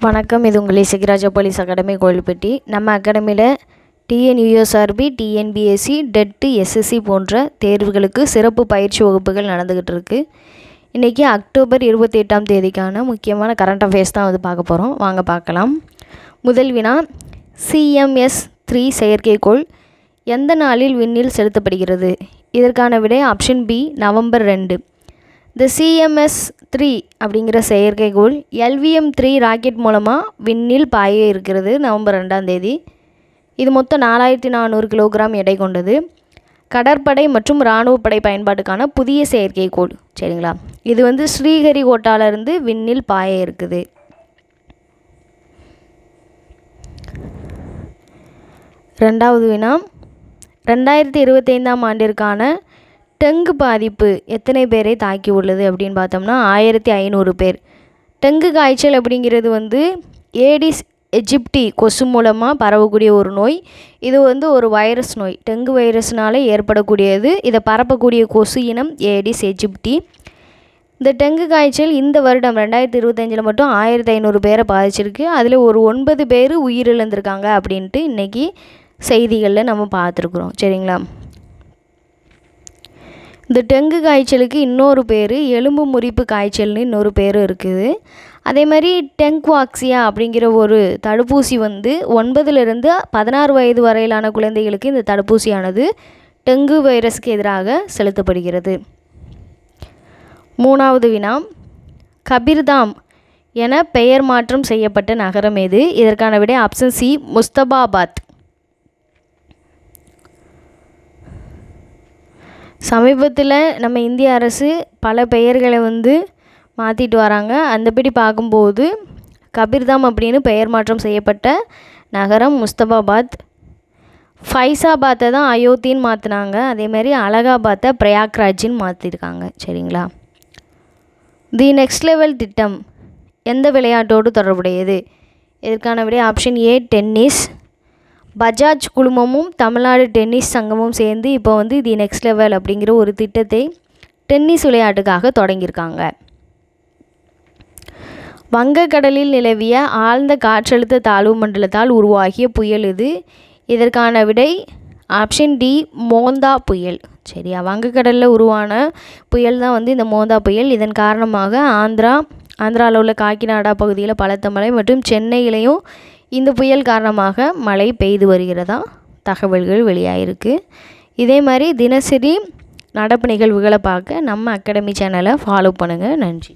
வணக்கம். இது உங்கள் இசக்கிராஜா போலீஸ் அகாடமி கோவில்பட்டி. நம்ம அகாடமியில் டிஎன்யூஎஸ்ஆர்பி, டிஎன்பிஎஸ்சி, டெட்டு, எஸ்எஸ்சி போன்ற தேர்வுகளுக்கு சிறப்பு பயிற்சி வகுப்புகள் நடந்துக்கிட்டு இருக்குது. இன்றைக்கி அக்டோபர் 28ஆம் தேதிக்கான முக்கியமான கரண்ட் அஃபேர்ஸ் தான் பார்க்க போகிறோம். வாங்க பார்க்கலாம். முதல் வினா, CMS-3 செயற்கைக்கோள் எந்த நாளில் விண்ணில் செலுத்தப்படுகிறது? இதற்கான விடை ஆப்ஷன் பி, நவம்பர் 2. இந்த CMS-3 அப்படிங்கிற செயற்கைக்கோள் LVM-3 ராக்கெட் மூலமாக விண்ணில் பாய இருக்கிறது நவம்பர் 2ஆம் தேதி. இது மொத்தம் 4400 கிலோகிராம் எடை கொண்டது. கடற்படை மற்றும் இராணுவப்படை பயன்பாட்டுக்கான புதிய செயற்கைக்கோள். சரிங்களா? இது ஸ்ரீஹரிகோட்டாவிலிருந்து விண்ணில் பாய இருக்குது. ரெண்டாவது வினா, 2025ஆம் ஆண்டிற்கான டெங்கு பாதிப்பு எத்தனை பேரை தாக்கி உள்ளது அப்படின்னு பார்த்தோம்னா 1500 பேர். டெங்கு காய்ச்சல் அப்படிங்கிறது ஏடிஸ் எஜிப்டி கொசு மூலமாக பரவக்கூடிய ஒரு நோய். இது ஒரு வைரஸ் நோய். டெங்கு வைரஸ்னால் ஏற்படக்கூடியது. இதை பரப்பக்கூடிய கொசு இனம் ஏடிஸ் எஜிப்டி. இந்த டெங்கு காய்ச்சல் இந்த வருடம் 2025 மட்டும் 1500 பேரை பாதிச்சிருக்கு. அதில் ஒரு 9 பேர் உயிரிழந்திருக்காங்க அப்படின்ட்டு இன்றைக்கி செய்திகளில் நம்ம பார்த்துருக்குறோம். சரிங்களா? இந்த டெங்கு காய்ச்சலுக்கு இன்னொரு பேர் எலும்பு முறிப்பு காய்ச்சல்னு இன்னொரு பேர் இருக்குது. அதே மாதிரி டெங்க்வாக்சியா அப்படிங்கிற ஒரு தடுப்பூசி 9லிருந்து 16 வயது வரையிலான குழந்தைகளுக்கு இந்த தடுப்பூசியானது டெங்கு வைரஸுக்கு எதிராக செலுத்தப்படுகிறது. மூணாவது வினா, கபீர்தாம் என பெயர் மாற்றம் செய்யப்பட்ட நகரம் எது? இதற்கான விடை ஆப்ஷன் சி, முஸ்தபாபாத். சமீபத்தில் நம்ம இந்திய அரசு பல பெயர்களை மாற்றிட்டு வராங்க. அந்தபடி பார்க்கும்போது கபீர்தாம் அப்படின்னு பெயர் மாற்றம் செய்யப்பட்ட நகரம் முஸ்தபாபாத். ஃபைசாபாத்தை தான் அயோத்தின்னு மாற்றினாங்க. அதேமாதிரி அலகாபாத்தை பிரயாக்ராஜின்னு மாற்றிருக்காங்க. சரிங்களா? தி நெக்ஸ்ட் லெவல் திட்டம் எந்த விளையாட்டோடு தொடர்புடையது? இதற்கான விட ஆப்ஷன் ஏ, டென்னிஸ். பஜாஜ் குழுமமும் தமிழ்நாடு டென்னிஸ் சங்கமும் சேர்ந்து இப்போ தி நெக்ஸ்ட் லெவல் அப்படிங்கிற ஒரு திட்டத்தை டென்னிஸ் விளையாட்டுக்காக தொடங்கியிருக்காங்க. வங்கக்கடலில் நிலவிய ஆழ்ந்த காற்றழுத்த தாழ்வு மண்டலத்தால் உருவாகிய புயல் இது. இதற்கான விடை ஆப்ஷன் டி, மோந்தா புயல். சரியா? வங்கக்கடலில் உருவான புயல் தான் இந்த மோந்தா புயல். இதன் காரணமாக ஆந்திராவில் உள்ள காக்கிநாடா பகுதியில் பலத்த மழை மற்றும் சென்னையிலையும் இந்த புயல் காரணமாக மழை பெய்து வருகிறதா தகவல்கள் வெளியாகிருக்கு. இதே மாதிரி தினசரி நடப்பு நிகழ்வுகளை பார்க்க நம்ம அகாடமி சேனலை ஃபாலோ பண்ணுங்கள். நன்றி.